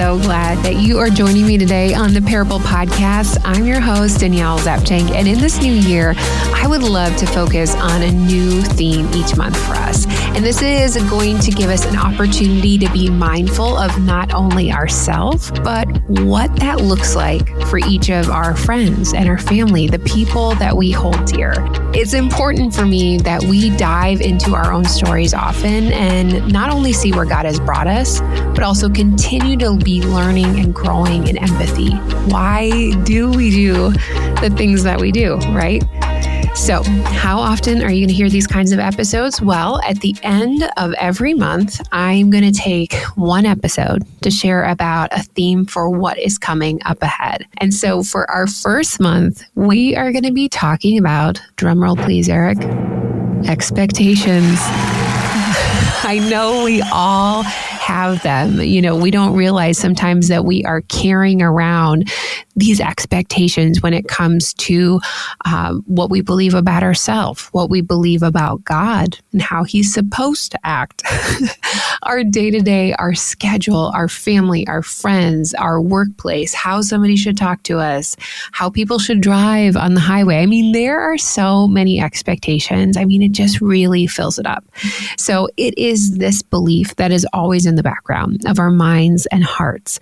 so glad that you are joining me today on the Parable Podcast. I'm your host, Danielle Zapchenk, and in this new year, I would love to focus on a new theme each month for us. And this is going to give us an opportunity to be mindful of not only ourselves, but what that looks like for each of our friends and our family, the people that we hold dear. It's important for me that we dive into our own stories often and not only see where God has brought us, but also continue to be learning and growing in empathy. Why do we do the things that we do, right? So, how often are you going to hear these kinds of episodes? Well, at the end of every month, I'm going to take one episode to share about a theme for what is coming up ahead. And so for our first month, we are going to be talking about, drumroll please, Eric, expectations. I know we all have them. We don't realize sometimes that we are carrying around these expectations when it comes to what we believe about ourselves, what we believe about God, and how He's supposed to act. Our day-to-day, our schedule, our family, our friends, our workplace, how somebody should talk to us, how people should drive on the highway. I mean, there are so many expectations. I mean, it just really fills it up. So it is this belief that is always in the background of our minds and hearts.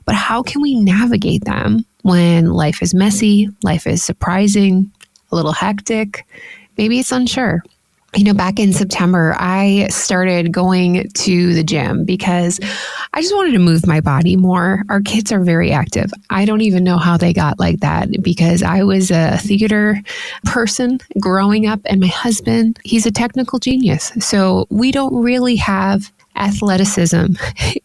But how can we navigate them when life is messy, life is surprising, a little hectic, maybe it's unsure? Back in September, I started going to the gym because I just wanted to move my body more. Our kids are very active. I don't even know how they got like that because I was a theater person growing up, and my husband, he's a technical genius. So we don't really have athleticism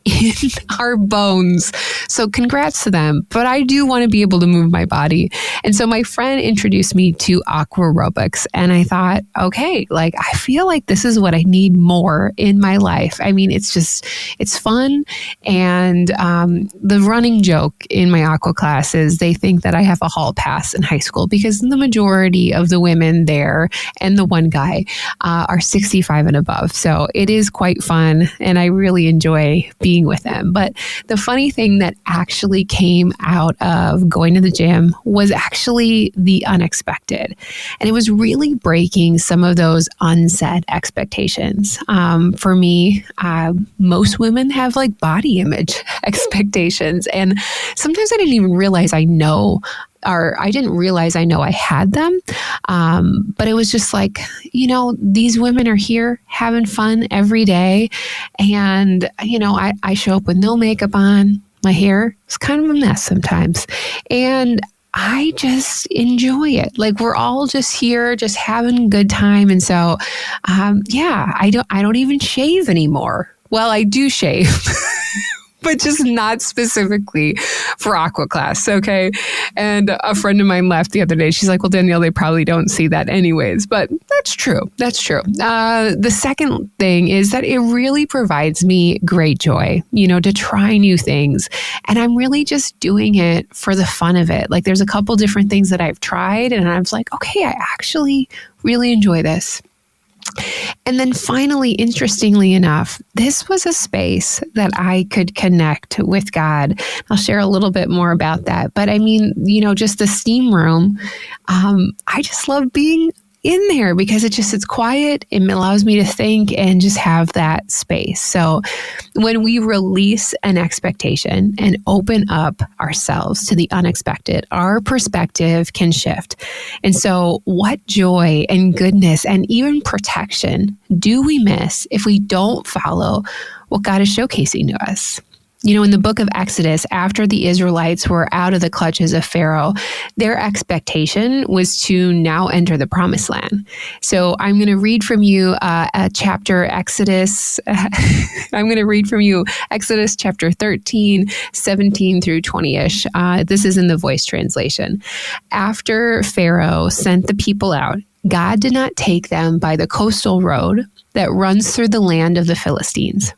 in our bones. So congrats to them. But I do want to be able to move my body. And so my friend introduced me to aqua aerobics. And I thought, okay, I feel like this is what I need more in my life. I mean, it's fun. And the running joke in my aqua class is they think that I have a hall pass in high school because the majority of the women there and the one guy are 65 and above. So it is quite fun. And I really enjoy being with them. But the funny thing that actually came out of going to the gym was actually the unexpected. And it was really breaking some of those unsaid expectations. For me, most women have body image expectations. And sometimes I didn't even realize I know I had them. But it was just these women are here having fun every day. And, I show up with no makeup on. My hair is kind of a mess sometimes. And I just enjoy it. We're all just here, just having a good time. And so, I don't even shave anymore. Well, I do shave. But just not specifically for aqua class, okay? And a friend of mine laughed the other day. She's like, well, Danielle, they probably don't see that anyways. But that's true. That's true. The second thing is that it really provides me great joy, to try new things. And I'm really just doing it for the fun of it. There's a couple different things that I've tried, and I was like, okay, I actually really enjoy this. And then finally, interestingly enough, this was a space that I could connect with God. I'll share a little bit more about that. But I mean, just the steam room, I just love being in there because it's quiet. It allows me to think and just have that space. So when we release an expectation and open up ourselves to the unexpected, our perspective can shift. And so what joy and goodness and even protection do we miss if we don't follow what God is showcasing to us? In the book of Exodus, after the Israelites were out of the clutches of Pharaoh, their expectation was to now enter the promised land. So I'm going to read from you a chapter, Exodus. I'm going to read from you Exodus chapter 13, 17 through 20-ish. This is in the Voice translation. After Pharaoh sent the people out, God did not take them by the coastal road that runs through the land of the Philistines,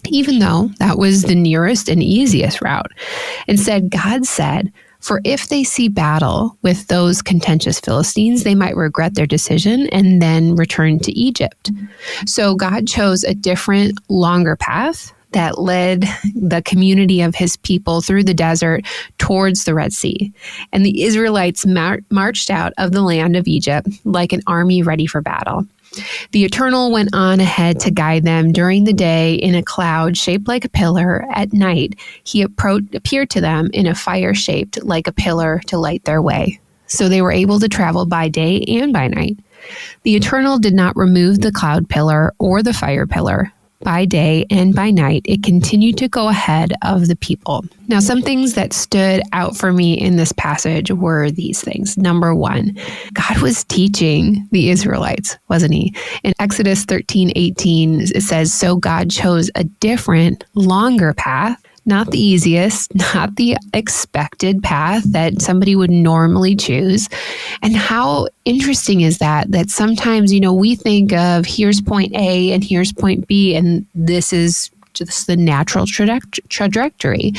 even though that was the nearest and easiest route. Instead, God said, For if they see battle with those contentious Philistines, they might regret their decision and then return to Egypt. So God chose a different, longer path that led the community of his people through the desert towards the Red Sea. And the Israelites marched out of the land of Egypt like an army ready for battle. The Eternal went on ahead to guide them during the day in a cloud shaped like a pillar. At night, he appeared to them in a fire shaped like a pillar to light their way. So they were able to travel by day and by night. The Eternal did not remove the cloud pillar or the fire pillar. By day and by night, it continued to go ahead of the people. Now, some things that stood out for me in this passage were these things. Number one, God was teaching the Israelites, wasn't he? In Exodus 13:18, it says, "So God chose a different, longer path, not the easiest, not the expected path that somebody would normally choose." And how interesting is that sometimes, we think of here's point A and here's point B, and this is just the natural trajectory.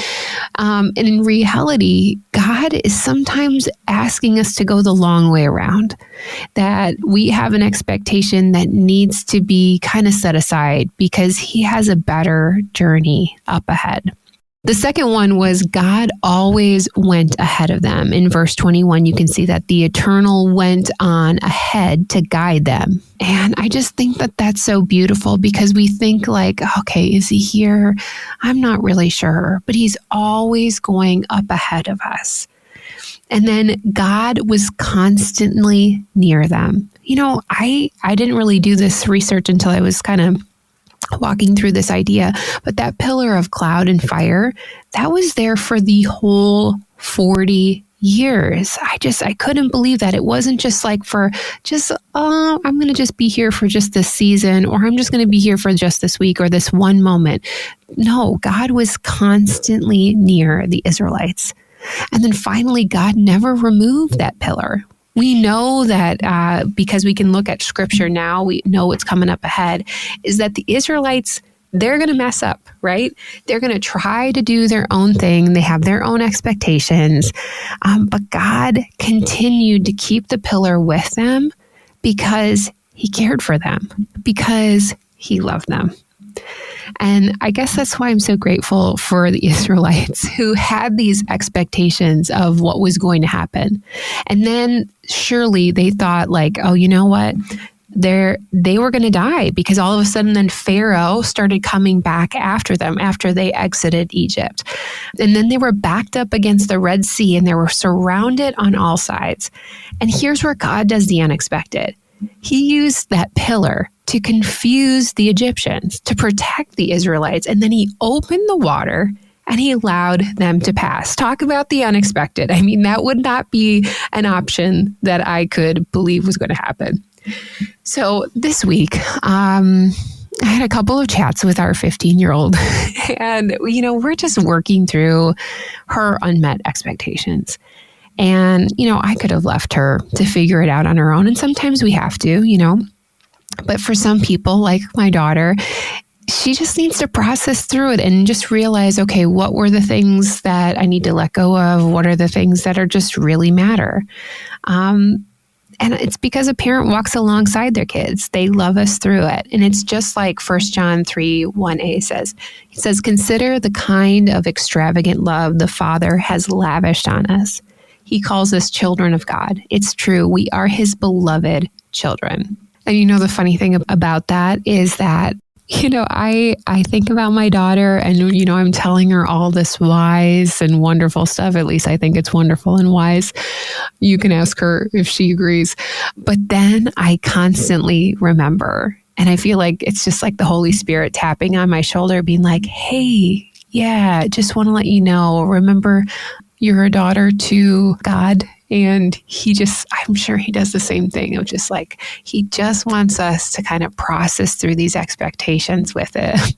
And in reality, God is sometimes asking us to go the long way around, that we have an expectation that needs to be kind of set aside because he has a better journey up ahead. The second one was God always went ahead of them. In verse 21, you can see that the Eternal went on ahead to guide them. And I just think that that's so beautiful because we think like, okay, is he here? I'm not really sure, but he's always going up ahead of us. And then God was constantly near them. I didn't really do this research until I was kind of walking through this idea, but that pillar of cloud and fire, that was there for the whole 40 years. I couldn't believe that. It wasn't just like I'm going to just be here for just this season, or I'm just going to be here for just this week or this one moment. No, God was constantly near the Israelites. And then finally, God never removed that pillar. We know that because we can look at scripture now, we know what's coming up ahead, is that the Israelites, they're going to mess up, right? They're going to try to do their own thing. They have their own expectations. But God continued to keep the pillar with them because he cared for them, because he loved them. And I guess that's why I'm so grateful for the Israelites who had these expectations of what was going to happen. And then surely they thought like, oh, you know what? They were going to die because all of a sudden then Pharaoh started coming back after them after they exited Egypt. And then they were backed up against the Red Sea and they were surrounded on all sides. And here's where God does the unexpected. He used that pillar to confuse the Egyptians, to protect the Israelites. And then he opened the water and he allowed them to pass. Talk about the unexpected. I mean, that would not be an option that I could believe was going to happen. So this week, I had a couple of chats with our 15-year-old and, we're just working through her unmet expectations. And, I could have left her to figure it out on her own. And sometimes we have to, but for some people, like my daughter, she just needs to process through it and just realize, okay, what were the things that I need to let go of? What are the things that are just really matter? And it's because a parent walks alongside their kids. They love us through it. And it's just like 1 John 3:1a says. It says, consider the kind of extravagant love the Father has lavished on us. He calls us children of God. It's true. We are his beloved children. And the funny thing about that is that, I think about my daughter and, I'm telling her all this wise and wonderful stuff. At least I think it's wonderful and wise. You can ask her if she agrees. But then I constantly remember, and I feel like it's just like the Holy Spirit tapping on my shoulder, being like, hey, yeah, just want to let you know, remember, you're a daughter to God. And I'm sure he does the same thing of just like, he just wants us to kind of process through these expectations with it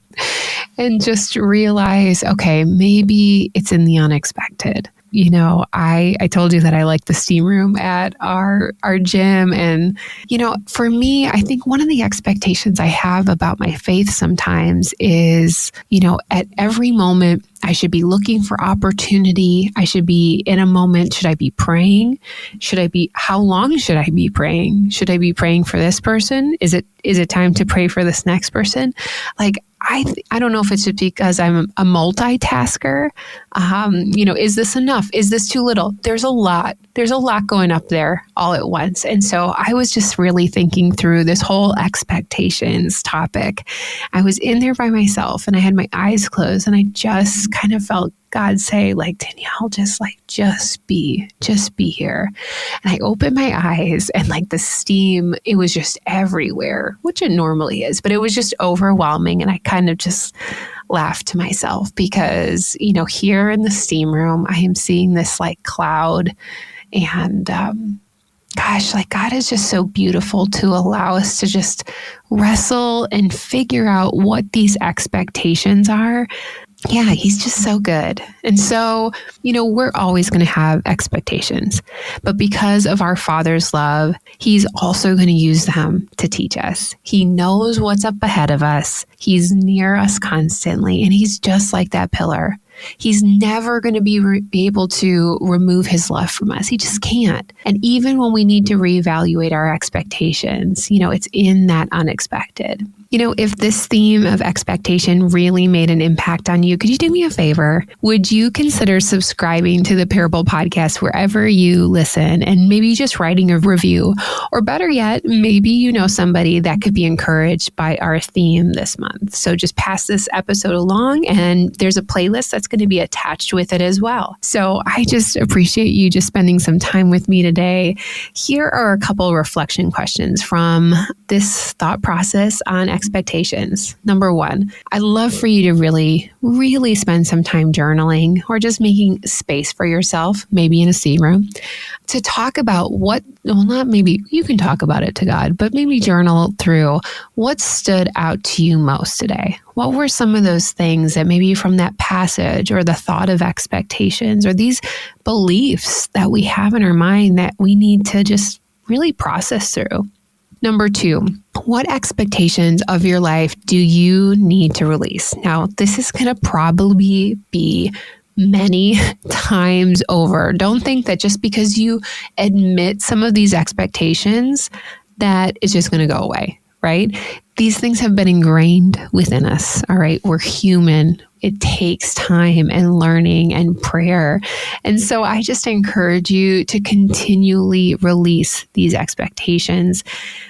and just realize, okay, maybe it's in the unexpected. I told you that I like the steam room at our gym. And, for me, I think one of the expectations I have about my faith sometimes is, at every moment, I should be looking for opportunity. I should be in a moment. Should I be praying? How long should I be praying? Should I be praying for this person? Is it time to pray for this next person? Like, I don't know if it's just because I'm a multitasker. Is this enough? Is this too little? There's a lot going up there all at once. And so I was just really thinking through this whole expectations topic. I was in there by myself and I had my eyes closed and I just kind of felt God say, like, Danielle, just be here. And I opened my eyes and like the steam, it was just everywhere, which it normally is, but it was just overwhelming. And I kind of just laughed to myself because, here in the steam room, I am seeing this like cloud and, God is just so beautiful to allow us to just wrestle and figure out what these expectations are. Yeah, he's just so good. And so, we're always going to have expectations, but because of our Father's love, he's also going to use them to teach us. He knows what's up ahead of us. He's near us constantly, and he's just like that pillar. He's never going to be able to remove his love from us. He just can't. And even when we need to reevaluate our expectations, it's in that unexpected. If this theme of expectation really made an impact on you, could you do me a favor? Would you consider subscribing to the Parable Podcast wherever you listen and maybe just writing a review? Or better yet, maybe you know somebody that could be encouraged by our theme this month. So just pass this episode along and there's a playlist that's going to be attached with it as well. So I just appreciate you just spending some time with me today. Here are a couple reflection questions from this thought process on expectations. Number one, I'd love for you to really, really spend some time journaling or just making space for yourself, maybe in a C room, to talk about you can talk about it to God, but maybe journal through what stood out to you most today. What were some of those things that maybe from that passage or the thought of expectations or these beliefs that we have in our mind that we need to just really process through? Number two, what expectations of your life do you need to release? Now, this is going to probably be many times over. Don't think that just because you admit some of these expectations, that it's just going to go away, right? These things have been ingrained within us, all right? We're human. It takes time and learning and prayer. And so I just encourage you to continually release these expectations.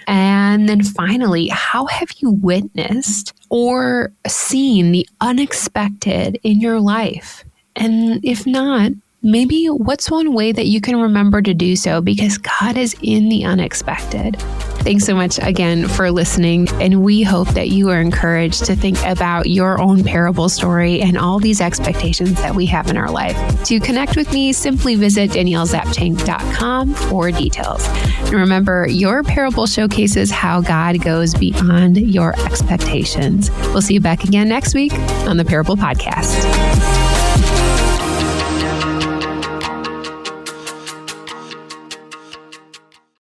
And then finally, how have you witnessed or seen the unexpected in your life? And if not, maybe what's one way that you can remember to do so, because God is in the unexpected. Thanks so much again for listening. And we hope that you are encouraged to think about your own parable story and all these expectations that we have in our life. To connect with me, simply visit daniellezapchenk.com for details. And remember, your parable showcases how God goes beyond your expectations. We'll see you back again next week on the Parable Podcast.